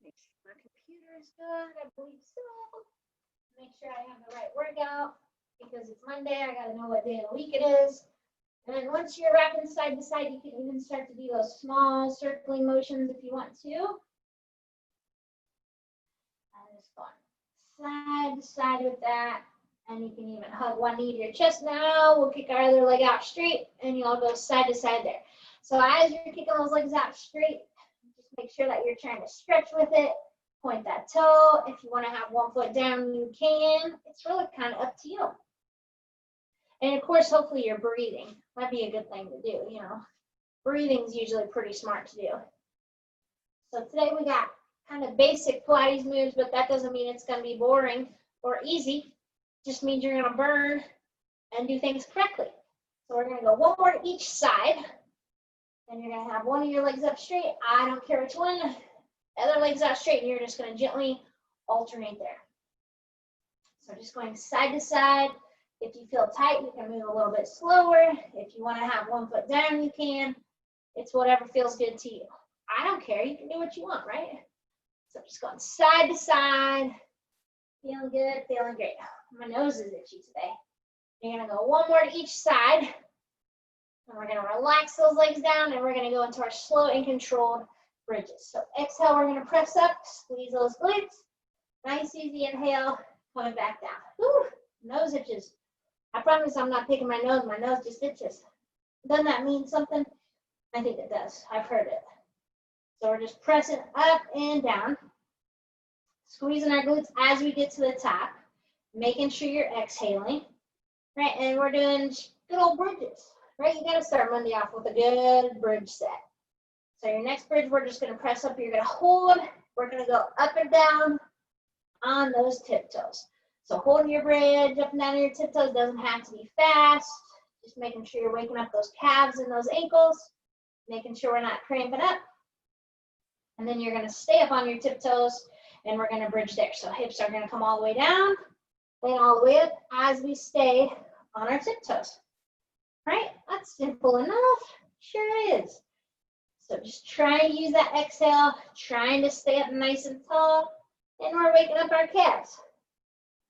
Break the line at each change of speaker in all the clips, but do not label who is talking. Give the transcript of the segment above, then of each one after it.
Make sure my computer is good. I believe so. Make sure I have the right workout because it's Monday. I got to know what day of the week it is. And then once you're rocking side to side, you can even start to do those small circling motions if you want to. And just going side to side with that. And you can even hug one knee to your chest now. We'll kick our other leg out straight, and you'll go side to side there. So as you're kicking those legs out straight, just make sure that you're trying to stretch with it. Point that toe. If you want to have one foot down, you can. It's really kind of up to you. And of course, hopefully you're breathing. That'd be a good thing to do, you know. Breathing's usually pretty smart to do. So today we got kind of basic Pilates moves, but that doesn't mean it's going to be boring or easy. It just means you're going to burn and do things correctly. So we're going to go one more to each side. And you're going to have one of your legs up straight. I don't care which one. Other legs out straight, and you're just going to gently alternate there. So just going side to side. If you feel tight, you can move a little bit slower. If you want to have one foot down, you can. It's whatever feels good to you. I don't care. You can do what you want, right? So just going side to side. Feeling good, feeling great. My nose is itchy today. You're going to go one more to each side. And we're going to relax those legs down, and we're going to go into our slow and controlled bridges. So exhale, we're going to press up, squeeze those glutes. Nice, easy inhale, coming back down. Whew, nose itches. I promise I'm not picking my nose just itches. Doesn't that mean something? I think it does. I've heard it. So we're just pressing up and down, squeezing our glutes as we get to the top, making sure you're exhaling, right? And we're doing good old bridges, right? You got to start Monday off with a good bridge set. So your next bridge, we're just going to press up. You're going to hold. We're going to go up and down on those tiptoes. So holding your bridge up and down on your tiptoes doesn't have to be fast. Just making sure you're waking up those calves and those ankles, making sure we're not cramping up. And then you're going to stay up on your tiptoes, and we're going to bridge there. So hips are going to come all the way down, and all the way up as we stay on our tiptoes. Right? That's simple enough. Sure is. So just try and use that exhale, trying to stay up nice and tall, and we're waking up our calves.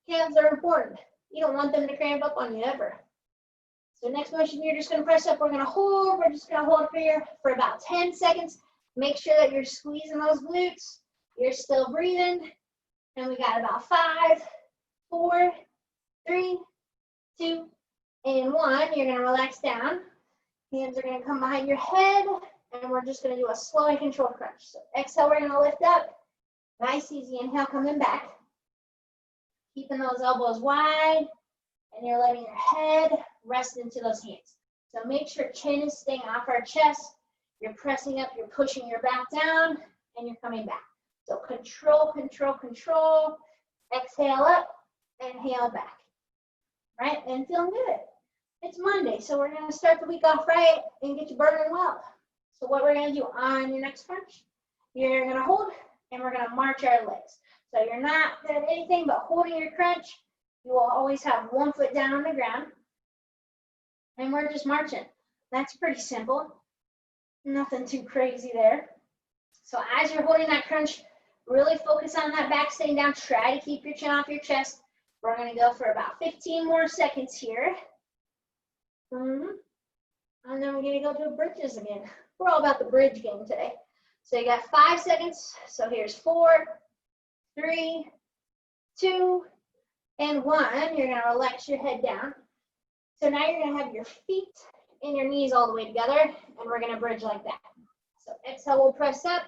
Calves are important. You don't want them to cramp up on you ever. So next motion, you're just going to press up. We're going to hold. We're just going to hold here for about 10 seconds. Make sure that you're squeezing those glutes. You're still breathing. And we got about 5, 4, 3, 2, and 1. You're going to relax down. Hands are going to come behind your head. And we're just going to do a slow and controlled crunch. So exhale, we're going to lift up. Nice, easy inhale, coming back. Keeping those elbows wide. And you're letting your head rest into those hands. So make sure chin is staying off our chest. You're pressing up, you're pushing your back down, and you're coming back. So control, control, control. Exhale up, inhale back. Right? And feeling good. It's Monday, so we're going to start the week off right and get you burning well. So what we're going to do on your next crunch, you're going to hold, and we're going to march our legs. So you're not doing anything but holding your crunch. You will always have one foot down on the ground. And we're just marching. That's pretty simple. Nothing too crazy there. So as you're holding that crunch, really focus on that back staying down. Try to keep your chin off your chest. We're going to go for about 15 more seconds here. And then we're going to go to bridges again. We're all about the bridge game today. So you got 5 seconds. So here's 4, 3, 2, and 1. You're going to relax your head down. So now you're going to have your feet and your knees all the way together, and we're going to bridge like that. So exhale, we'll press up.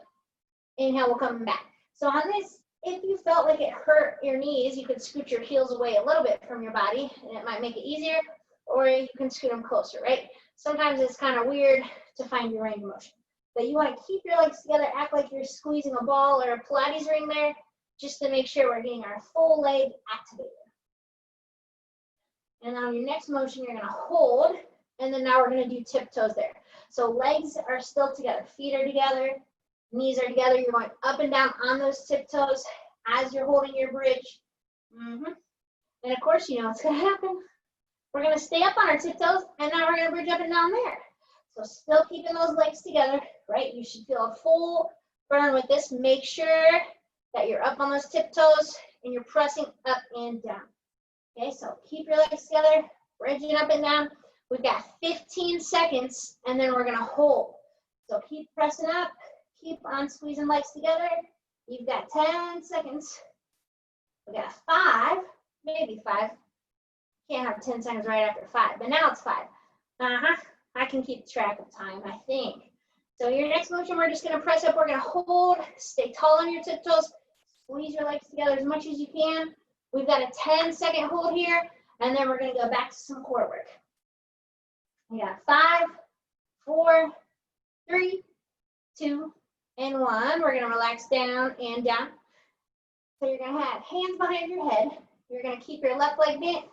Inhale, we'll come back. So on this, if you felt like it hurt your knees, you could scoot your heels away a little bit from your body, and it might make it easier, or you can scoot them closer, right? Sometimes it's kind of weird to find your range of motion. But you want to keep your legs together, act like you're squeezing a ball or a Pilates ring there, just to make sure we're getting our full leg activated. And on your next motion, you're going to hold, and then now we're going to do tiptoes there. So legs are still together, feet are together, knees are together. You're going up and down on those tiptoes as you're holding your bridge. And of course, you know what's going to happen. We're going to stay up on our tiptoes, and now we're going to bridge up and down there. So still keeping those legs together, right? You should feel a full burn with this. Make sure that you're up on those tiptoes and you're pressing up and down. Okay, so keep your legs together, bridging up and down. We've got 15 seconds, and then we're gonna hold. So keep pressing up, keep on squeezing legs together. You've got 10 seconds. We got 5, maybe 5. Can't have 10 seconds right after 5, but now it's 5. I can keep track of time, I think. So your next motion, we're just gonna press up, we're gonna hold, stay tall on your tiptoes, squeeze your legs together as much as you can. We've got a 10-second hold here, and then we're gonna go back to some core work. We got 5, 4, 3, 2, and 1. We're gonna relax down and down. So you're gonna have hands behind your head. You're gonna keep your left leg bent.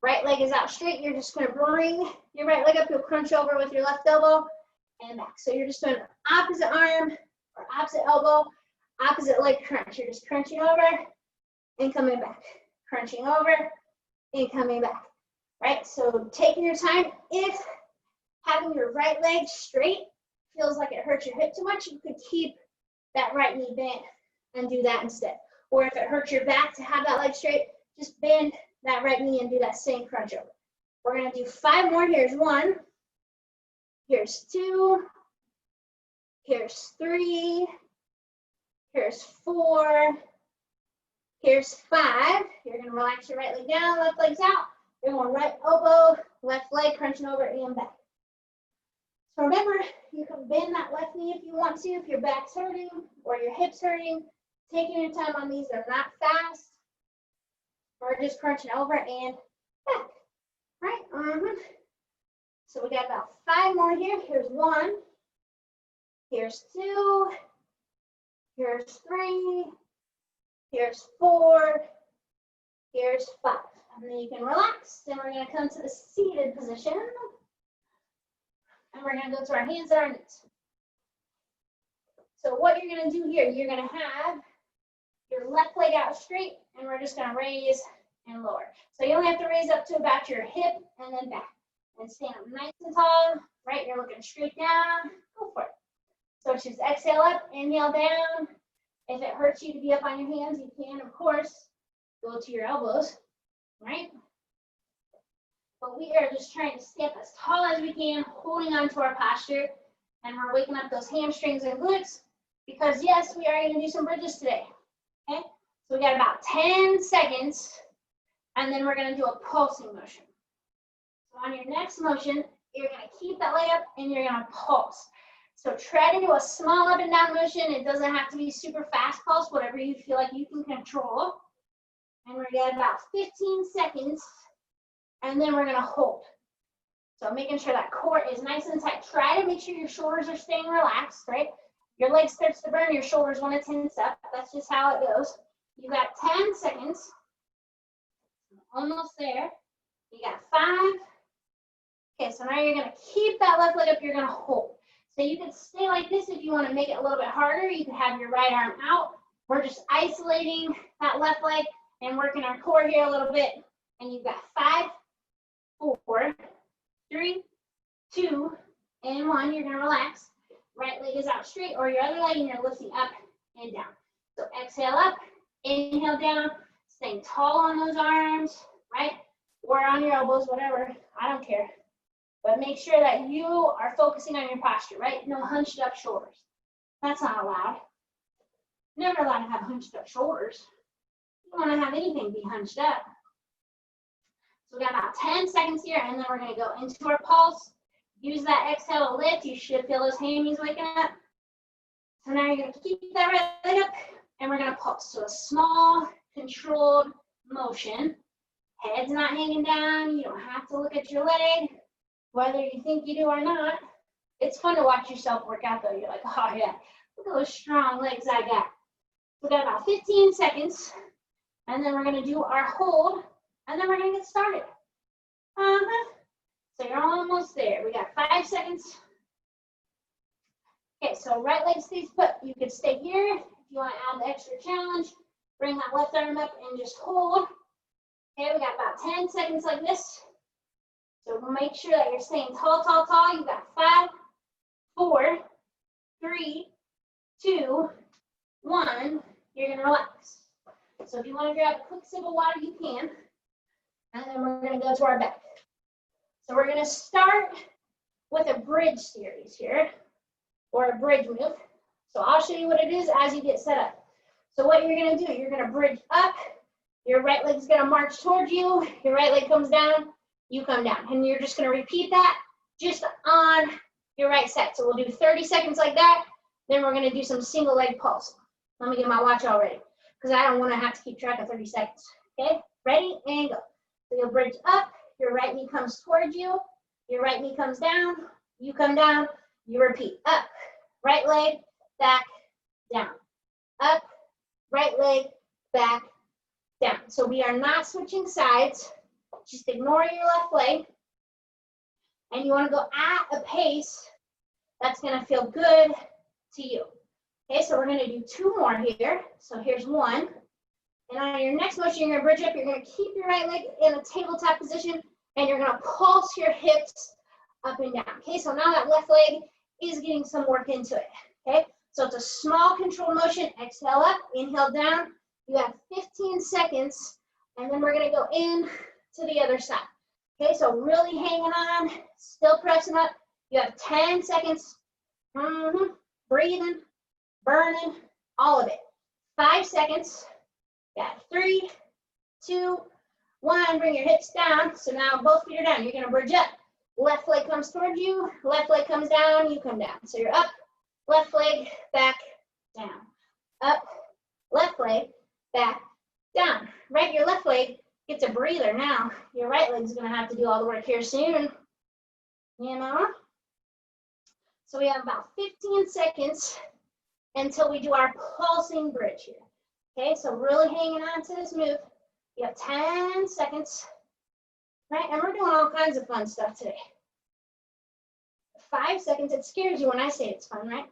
Right leg is out straight. You're just gonna bring your right leg up. You'll crunch over with your left elbow and back. So you're just doing opposite arm or opposite elbow, opposite leg crunch. You're just crunching over and coming back. Crunching over and coming back. Right? So taking your time. If having your right leg straight feels like it hurts your hip too much, you could keep that right knee bent and do that instead. Or if it hurts your back to have that leg straight, just bend that right knee and do that same crunch over. We're gonna do 5 more. Here's 1, here's 2, here's 3, here's 4, here's 5. You're gonna relax your right leg down, left leg's out. You're going right elbow, left leg, crunching over and back. So remember, you can bend that left knee if you want to, if your back's hurting or your hip's hurting. Taking your time on these, they're not fast. We're just crunching over and back, right? So we got about 5 more here. Here's 1, here's 2, here's 3, here's 4, here's 5. And then you can relax. Then we're gonna come to the seated position. And we're gonna go to our hands and our knees. So what you're gonna do here, you're gonna have your left leg out straight, and we're just gonna raise and lower. So you only have to raise up to about your hip and then back. And stand up nice and tall, right? You're looking straight down, go for it. So just exhale up, inhale down. If it hurts you to be up on your hands, you can, of course, go to your elbows, right? But we are just trying to stay up as tall as we can, holding on to our posture, and we're waking up those hamstrings and glutes, because yes, we are gonna do some bridges today. Okay, so we got about 10 seconds, and then we're gonna do a pulsing motion. So on your next motion, you're gonna keep that leg up and you're gonna pulse. So try to do a small up and down motion. It doesn't have to be super fast pulse, whatever you feel like you can control. And we're gonna get about 15 seconds, and then we're gonna hold. So making sure that core is nice and tight. Try to make sure your shoulders are staying relaxed, right? Your leg starts to burn, your shoulders want to tense up. That's just how it goes. You got 10 seconds. Almost there. You got 5. Okay, so now you're going to keep that left leg up. You're going to hold. So you can stay like this if you want to make it a little bit harder. You can have your right arm out. We're just isolating that left leg and working our core here a little bit. And you've got 5, 4, 3, 2, and 1. You're going to relax. Right leg is out straight, or your other leg, and you're lifting up and down. So exhale up, inhale down, staying tall on those arms, right? Or on your elbows, whatever, I don't care. But make sure that you are focusing on your posture, right? No hunched up shoulders. That's not allowed. Never allowed to have hunched up shoulders. You don't want to have anything be hunched up. So we got about 10 seconds here, and then we're going to go into our pulse. Use that exhale to lift. You should feel those hammies waking up. So now you're going to keep that right leg up, and we're going to pulse. So a small, controlled motion. Head's not hanging down. You don't have to look at your leg, whether you think you do or not. It's fun to watch yourself work out, though. You're like, oh, yeah, look at those strong legs I got. We got about 15 seconds, and then we're going to do our hold, and then we're going to get started. So you're almost there. We got 5 seconds. Okay, so right leg stays put. You could stay here. If you want to add the extra challenge, bring that left arm up and just hold. Okay, we got about 10 seconds like this. So make sure that you're staying tall, tall, tall. You got 5, 4, 3, 2, 1, you're gonna relax. So if you want to grab a quick sip of water, you can. And then we're gonna go to our back. So we're gonna start with a bridge series here, or a bridge move. So I'll show you what it is as you get set up. So what you're gonna do, you're gonna bridge up, your right leg's gonna march towards you, your right leg comes down, you come down. And you're just gonna repeat that just on your right side. So we'll do 30 seconds like that, then we're gonna do some single leg pulse. Let me get my watch all ready, because I don't wanna have to keep track of 30 seconds. Okay, ready, and go. So you'll bridge up, your right knee comes towards you, your right knee comes down, you come down, you repeat. Up, right leg, back, down. Up, right leg, back, down. So we are not switching sides. Just ignore your left leg. And you want to go at a pace that's going to feel good to you. Okay, so we're going to do 2 more here. So here's 1. And on your next motion, you're going to bridge up. You're going to keep your right leg in a tabletop position, and you're going to pulse your hips up and down. Okay, so now that left leg is getting some work into it. Okay, so it's a small controlled motion. Exhale up, inhale down. You have 15 seconds, and then we're going to go in to the other side. Okay, so really hanging on, still pressing up. You have 10 seconds. Breathing, burning, all of it. 5 seconds. Got 3, 2, 1. Bring your hips down. So now both feet are down. You're going to bridge up. Left leg comes towards you. Left leg comes down. You come down. So you're up. Left leg, back, down. Up. Left leg, back, down. Right, your left leg gets a breather now. Your right leg's going to have to do all the work here soon. You know? So we have about 15 seconds until we do our pulsing bridge here. Okay, so really hanging on to this move. You have 10 seconds, right? And we're doing all kinds of fun stuff today. 5 seconds, it scares you when I say it's fun, right?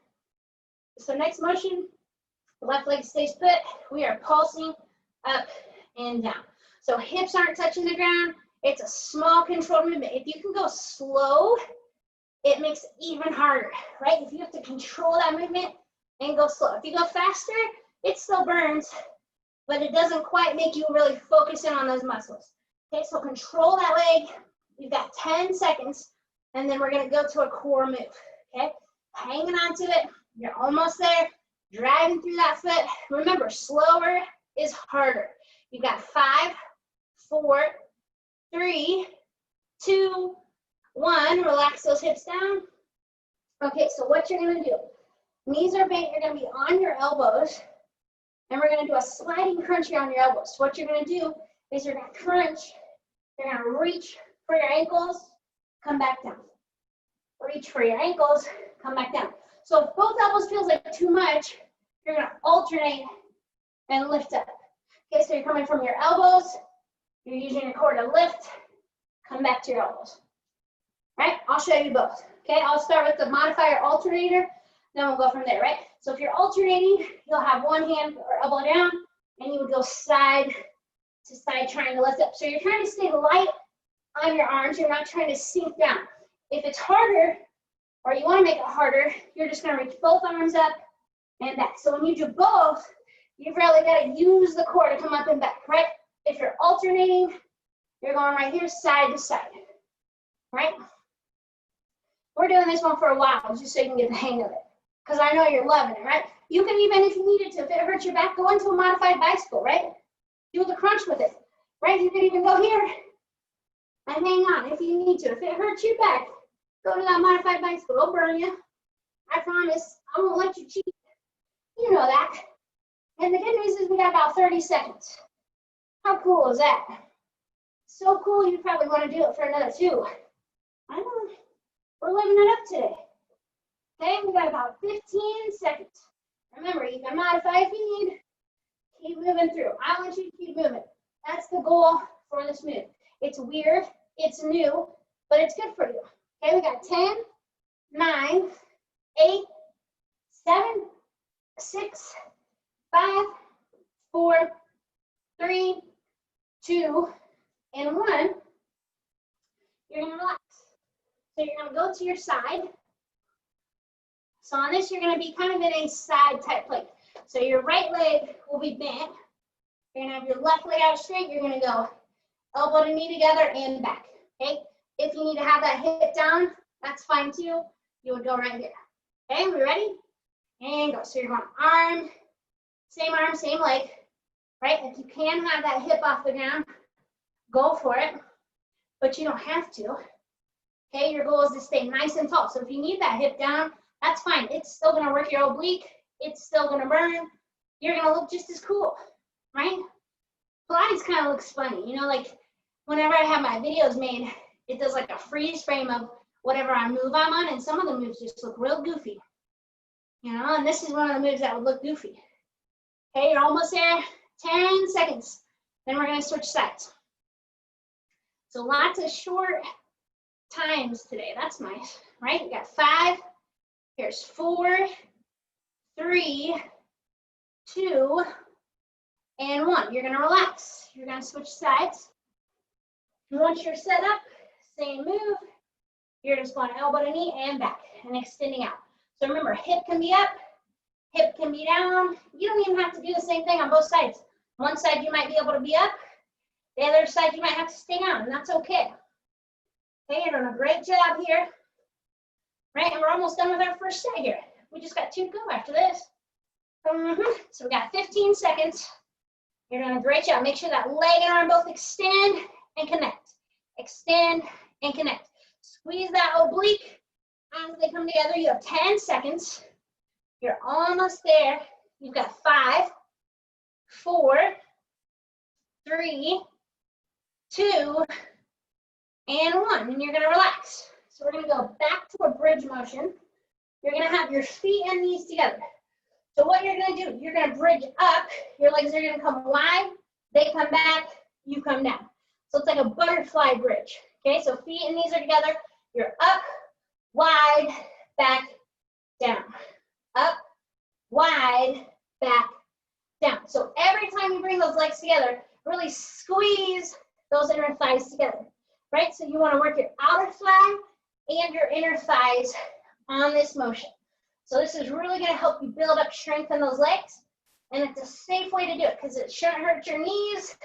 So next motion, the left leg stays put. We are pulsing up and down. So hips aren't touching the ground. It's a small controlled movement. If you can go slow, it makes it even harder, right? If you have to control that movement and go slow. If you go faster, it still burns, but it doesn't quite make you really focus in on those muscles. Okay, so control that leg. You've got 10 seconds, and then we're gonna go to a core move, okay? Hanging on to it, you're almost there, driving through that foot. Remember, slower is harder. You've got 5, 4, 3, 2, 1. Relax those hips down. Okay, so what you're gonna do, knees are bent, you're gonna be on your elbows, and we're gonna do a sliding crunch here on your elbows. So what you're gonna do is you're gonna crunch, you're gonna reach for your ankles, come back down. Reach for your ankles, come back down. So if both elbows feels like too much, you're gonna alternate and lift up. Okay, so you're coming from your elbows, you're using your core to lift, come back to your elbows. Right, I'll show you both. Okay, I'll start with the modifier alternator, then we'll go from there, right? So if you're alternating, you'll have one hand or elbow down, and you would go side to side trying to lift up. So you're trying to stay light on your arms, you're not trying to sink down. If it's harder, or you want to make it harder, you're just going to reach both arms up and back. So when you do both, you've really got to use the core to come up and back, right? If you're alternating, you're going right here, side to side, right? We're doing this one for a while, just so you can get the hang of it, because I know you're loving it, right? You can even, if you needed to, if it hurts your back, go into a modified bicycle, right? Do the crunch with it, right? You can even go here and hang on if you need to. If it hurts your back, go to that modified bicycle. It'll burn you. I promise. I won't let you cheat. You know that. And the good news is we got about 30 seconds. How cool is that? So cool, you probably want to do it for another 2. I know. We're living it up today. Okay, we got about 15 seconds. Remember, you can modify if you need. Keep moving through. I want you to keep moving. That's the goal for this move. It's weird, it's new, but it's good for you. Okay, we got 10, 9, 8, 7, 6, 5, 4, 3, 2, and 1. You're gonna relax. So you're gonna go to your side. So on this, you're going to be kind of in a side type plank. So your right leg will be bent. You're going to have your left leg out straight. You're going to go elbow to knee together and back. Okay. If you need to have that hip down, that's fine too. You would go right here. Okay, we ready? And go. So you're going arm, same leg. Right? If you can have that hip off the ground, go for it. But you don't have to. Okay, your goal is to stay nice and tall. So if you need that hip down, that's fine. It's still going to work your oblique. It's still going to burn. You're going to look just as cool, right? Pilates kind of looks funny. You know, like whenever I have my videos made, it does like a freeze frame of whatever I move I'm on, and some of the moves just look real goofy. You know, and this is one of the moves that would look goofy. Okay, you're almost there. 10 seconds. Then we're going to switch sides. So lots of short times today. That's nice, right? You got 5. Here's 4, 3, 2, and 1. You're going to relax. You're going to switch sides. Once you're set up, same move. You're just going elbow to knee and back and extending out. So remember, hip can be up, hip can be down. You don't even have to do the same thing on both sides. One side you might be able to be up. The other side you might have to stay down, and that's okay. Okay, you're doing a great job here. Right, and we're almost done with our first set here. We just got 2 to go after this. So we got 15 seconds. You're doing a great job. Make sure that leg and arm both extend and connect. Extend and connect. Squeeze that oblique as they come together. You have 10 seconds. You're almost there. You've got 5, 4, 3, 2, and 1. And you're going to relax. So we're going to go back to a bridge motion. You're going to have your feet and knees together. So what you're going to do, you're going to bridge up. Your legs are going to come wide. They come back. You come down. So it's like a butterfly bridge. Okay, so feet and knees are together. You're up, wide, back, down. Up, wide, back, down. So every time you bring those legs together, really squeeze those inner thighs together, right? So you want to work your outer thigh and your inner thighs on this motion. So this is really going to help you build up strength in those legs, and it's a safe way to do it because it shouldn't hurt your knees,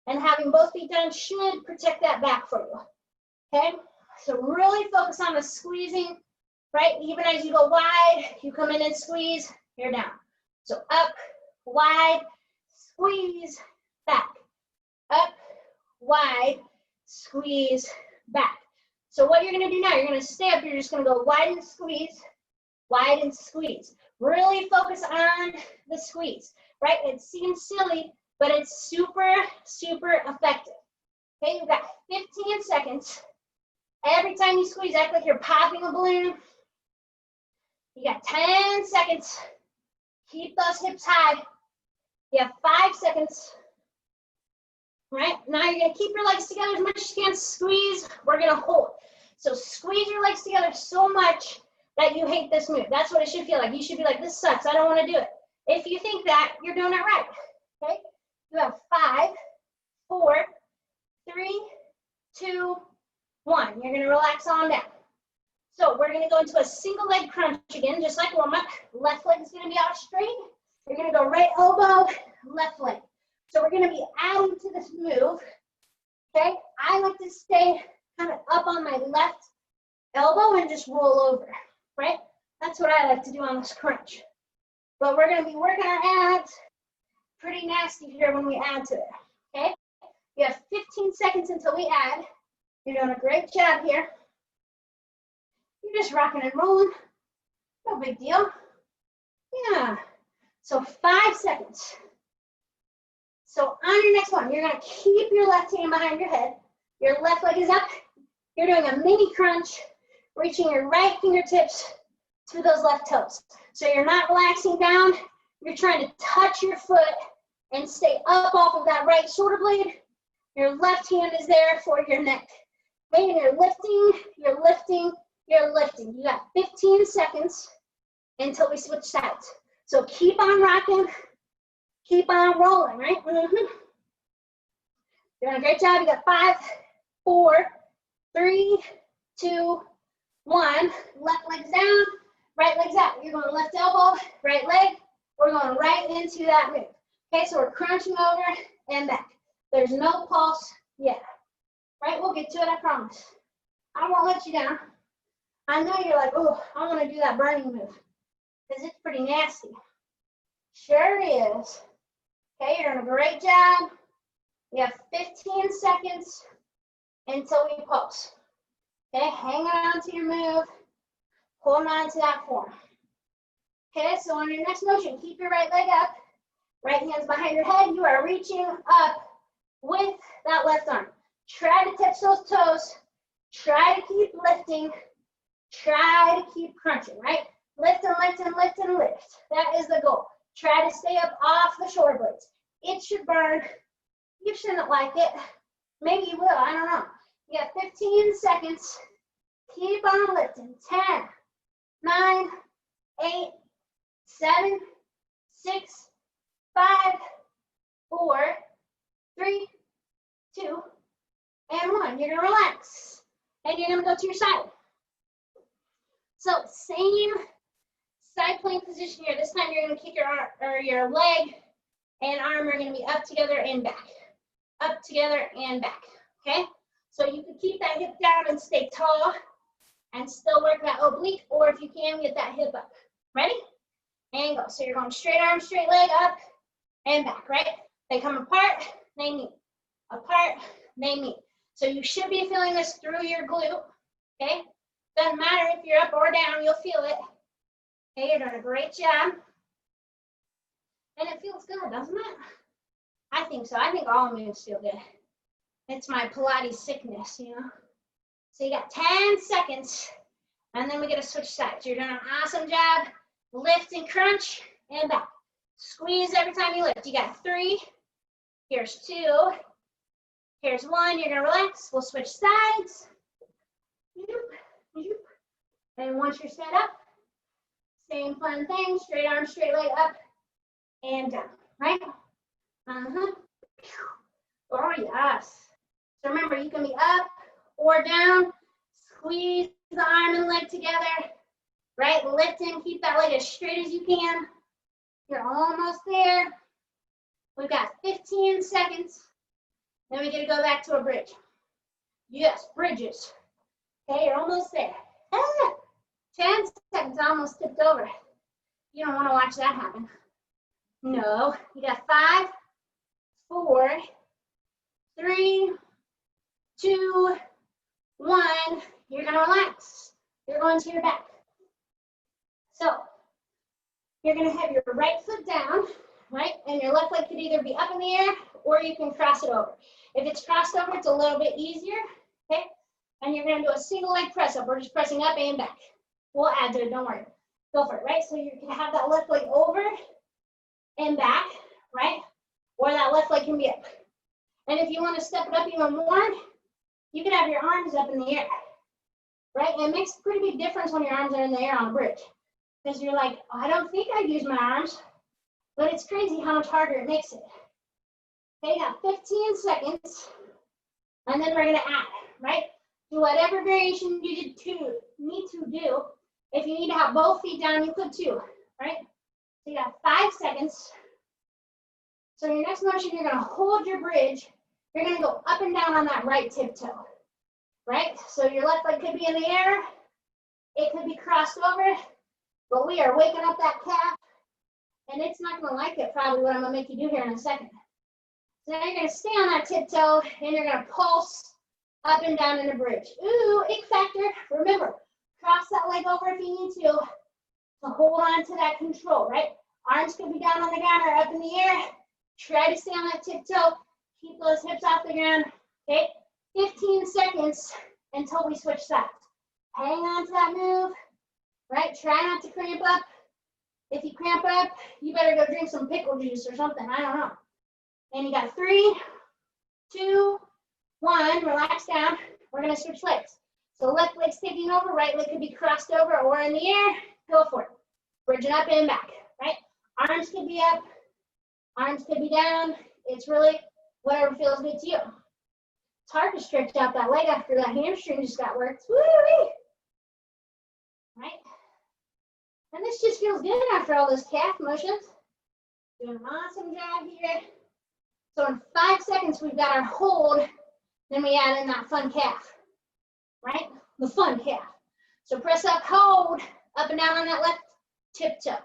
and having both feet down should protect that back for you, okay? So really focus on the squeezing, right? Even as you go wide, you come in and squeeze, you're down. So up, wide, squeeze, back. Up, wide, squeeze, back. So what you're going to do now, you're going to stay up, you're just going to go wide and squeeze, wide and squeeze. Really focus on the squeeze, right? It seems silly, but it's super, super effective. Okay, you've got 15 seconds. Every time you squeeze, act like you're popping a balloon. You got 10 seconds. Keep those hips high. You have 5 seconds. Right? Now you're going to keep your legs together as much as you can. Squeeze. We're going to hold. So squeeze your legs together so much that you hate this move. That's what it should feel like. You should be like, this sucks. I don't want to do it. If you think that, you're doing it right. Okay? You have 5, 4, 3, 2, 1. You're going to relax on down. So we're going to go into a single leg crunch again, just like warm up. Left leg is going to be out straight. You're going to go right elbow, left leg. So we're going to be adding to this move. Okay? I like to stay kind of up on my left elbow and just roll over. Right? That's what I like to do on this crunch. But we're going to be working our abs pretty nasty here when we add to it. Okay? You have 15 seconds until we add. You're doing a great job here. You're just rocking and rolling. No big deal. Yeah. So 5 seconds. So on your next one, you're going to keep your left hand behind your head. Your left leg is up. You're doing a mini crunch, reaching your right fingertips to those left toes. So you're not relaxing down. You're trying to touch your foot and stay up off of that right shoulder blade. Your left hand is there for your neck. Okay, and you're lifting, you're lifting, you're lifting. You got 15 seconds until we switch sides. So keep on rocking, keep on rolling, right? You're doing a great job. You got 5, 4, 3, 2, 1. Left leg's down, Right leg's out. You're going left elbow, right leg. We're going right into that move. Okay, so we're crunching over and back. There's no pulse yet. Right, we'll get to it, I promise. I won't let you down. I know you're like, oh, I want to do that burning move because it's pretty nasty. Sure is. Okay, you're doing a great job. We have 15 seconds until we pulse. Okay, hang on to your move. Hold on to that form. Okay, so on your next motion, keep your right leg up. Right hand's behind your head. You are reaching up with that left arm. Try to touch those toes. Try to keep lifting. Try to keep crunching, right? Lift and lift and lift and lift. That is the goal. Try to stay up off the shoulder blades. It should burn. You shouldn't like it. Maybe you will, I don't know. You have 15 seconds. Keep on lifting. 10, 9, 8, 7, 6, 5, 4, 3, 2, and 1. You're gonna relax. And you're gonna go to your side. So same side plank position here. This time you're gonna kick your leg and arm are gonna be up together and back. Up together and back, okay? So you can keep that hip down and stay tall and still work that oblique, or if you can, get that hip up. Ready? And go. So you're going straight arm, straight leg, up and back, right? They come apart, they meet. Apart, they meet. So you should be feeling this through your glute, okay? Doesn't matter if you're up or down, you'll feel it. Okay, you're doing a great job. And it feels good, doesn't it? I think so. I think all moves feel good. It's my Pilates sickness, you know? So you got 10 seconds, and then we get to switch sides. You're doing an awesome job. Lift and crunch, and back. Squeeze every time you lift. You got 3. Here's 2. Here's 1. You're gonna relax. We'll switch sides. And once you're set up, same fun thing. Straight arm, straight leg, up and down, right? Oh, yes. So remember, you can be up or down. Squeeze the arm and leg together, right? Lift and keep that leg as straight as you can. You're almost there. We've got 15 seconds. Then we get to go back to a bridge. Yes, bridges. Okay, you're almost there. 10 seconds, I almost tipped over. You don't want to watch that happen. No, you got 5, 4, 3, 2, 1. You're gonna relax. You're going to your back. So you're gonna have your right foot down, right? And your left leg could either be up in the air or you can cross it over. If it's crossed over, it's a little bit easier, okay? And you're gonna do a single leg press up. We're just pressing up and back. We'll add to it, don't worry. Go for it, right? So you're gonna have that left leg over and back, right? Or that left leg can be up. And if you want to step it up even more, you can have your arms up in the air, right? And it makes a pretty big difference when your arms are in the air on a bridge. Because you're like, oh, I don't think I'd use my arms, but it's crazy how much harder it makes it. Okay, you got 15 seconds, and then we're gonna add, right? Do whatever variation you need to do. If you need to have both feet down, you could too, right? So you got 5 seconds. So your next motion, you're gonna hold your bridge. You're gonna go up and down on that right tiptoe, right? So your left leg could be in the air. It could be crossed over, but we are waking up that calf, and it's not gonna like it probably what I'm gonna make you do here in a second. So now you're gonna stay on that tiptoe, and you're gonna pulse up and down in the bridge. Ooh, ick factor. Remember, cross that leg over if you need to hold on to that control, right? Arms could be down on the ground or up in the air. Try to stay on that tiptoe. Keep those hips off the ground, okay? 15 seconds until we switch sides. Hang on to that move, right? Try not to cramp up. If you cramp up, you better go drink some pickle juice or something, I don't know. And you got 3, 2, 1, relax down. We're gonna switch legs. So left leg's taking over, right leg could be crossed over or in the air. Go for it. Bridge it up and back, right? Arms could be up, arms could be down. It's really whatever feels good to you. It's hard to stretch out that leg after that hamstring just got worked. Woo-wee. Right? And this just feels good after all those calf motions. Doing an awesome job here. So in 5 seconds, we've got our hold. Then we add in that fun calf, right? The fun calf. So press up, hold, up and down on that left tiptoe,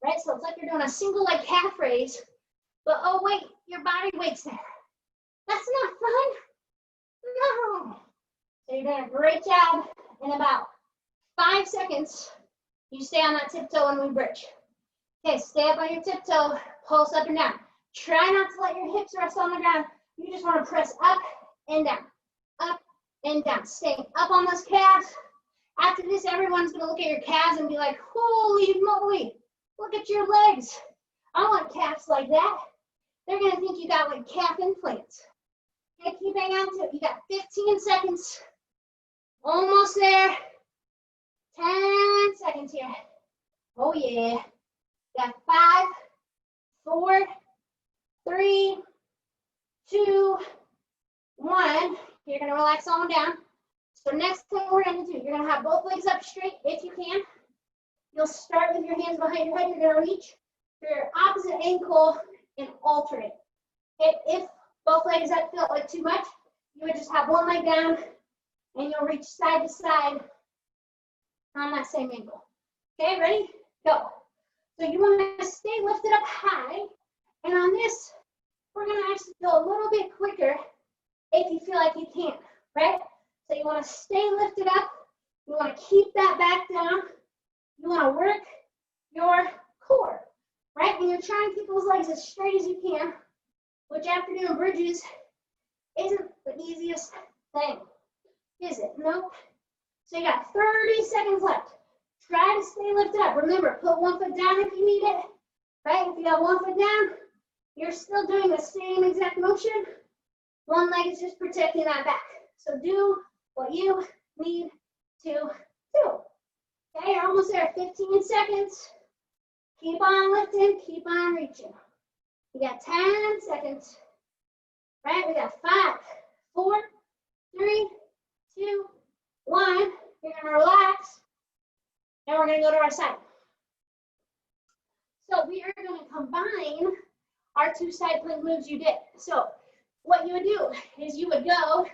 right? So it's like you're doing a single leg calf raise, but oh wait, your body weight's there. That's not fun. No. So you're doing a great job. In about 5 seconds, you stay on that tiptoe and we bridge. Okay, stay up on your tiptoe, pulse up and down. Try not to let your hips rest on the ground. You just want to press up and down, up and down. Staying up on those calves. After this, everyone's going to look at your calves and be like, holy moly, look at your legs. I want calves like that. They're going to think you got like calf implants. Okay, keep hanging on to it. You got 15 seconds. Almost there. 10 seconds here. Oh yeah. Got 5, 4, 3, 2, 1. You're going to relax on down. So next thing we're going to do, you're going to have both legs up straight if you can. You'll start with your hands behind your head. You're going to reach for your opposite ankle and alternate. If both legs that felt like too much, you would just have one leg down and you'll reach side to side on that same ankle. Okay, ready? Go. So you want to stay lifted up high. And on this, we're going to actually go a little bit quicker if you feel like you can, right? So you want to stay lifted up. You want to keep that back down. You want to work your core, right? And you're trying to keep those legs as straight as you can, which after doing bridges isn't the easiest thing, is it? Nope. So you got 30 seconds left. Try to stay lifted up. Remember, put one foot down if you need it, right? If you got one foot down, you're still doing the same exact motion. One leg is just protecting that back. So do what you need to do. Okay, you're almost there. 15 seconds. Keep on lifting, keep on reaching. You got 10 seconds. Right, we got 5, 4, 3, 2, 1. You're gonna relax. And we're gonna go to our side. So we are gonna combine our 2 side plank moves you did. So what you would do is you would go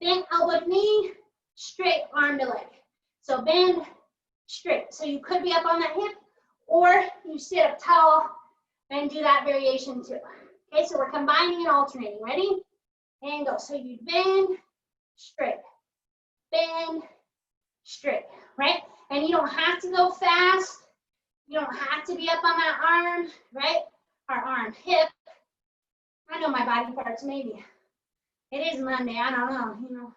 bend elbow to knee, straight arm to leg. So bend straight. So you could be up on that hip, or you sit up tall and do that variation too. Okay, so we're combining and alternating. Ready? And go. So you bend straight, right? And you don't have to go fast. You don't have to be up on that arm, right? Our arm, hip. I know my body parts, maybe. It is Monday, I don't know, you know.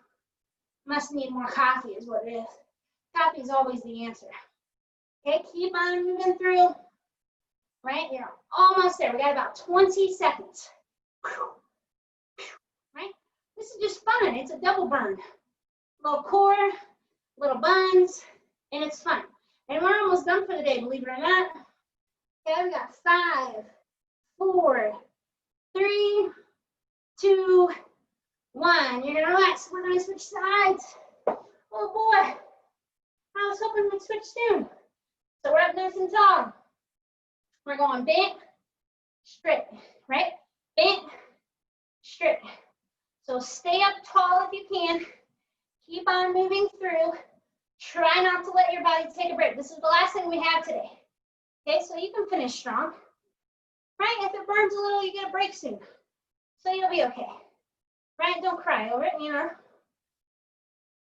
Must need more coffee is what it is. Coffee is always the answer. Okay, keep on moving through. Right, you're almost there. We got about 20 seconds. Right? This is just fun. It's a double burn. Little core, little buns, and it's fun. And we're almost done for the day, believe it or not. Okay, we got 5, 4, 3, 2, 1. You're gonna relax. We're gonna switch sides. Oh boy. I was hoping we'd switch soon. So we're up nice and tall. We're going bent, straight, right? Bent, straight. So stay up tall if you can. Keep on moving through. Try not to let your body take a break. This is the last thing we have today. Okay, so you can finish strong. Right? If it burns a little, you get a break soon. So you'll be okay. Right? Don't cry over it, you know.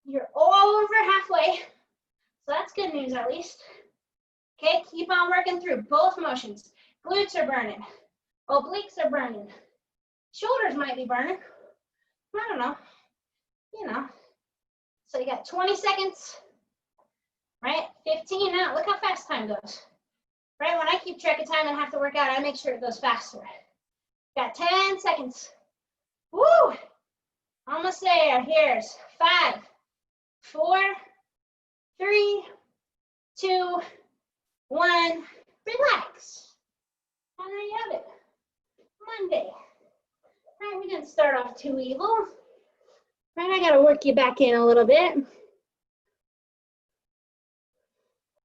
You're over halfway. So that's good news at least. Okay, keep on working through both motions. Glutes are burning. Obliques are burning. Shoulders might be burning. I don't know. You know. So you got 20 seconds. Right? 15 now. Look how fast time goes. Right? When I keep track of time and have to work out, I make sure it goes faster. Got 10 seconds. Woo! Almost there. Here's 5, 4, 3, 2, 1. Relax. And there you have it. Monday. Right, we didn't start off too evil. Right, I gotta work you back in a little bit.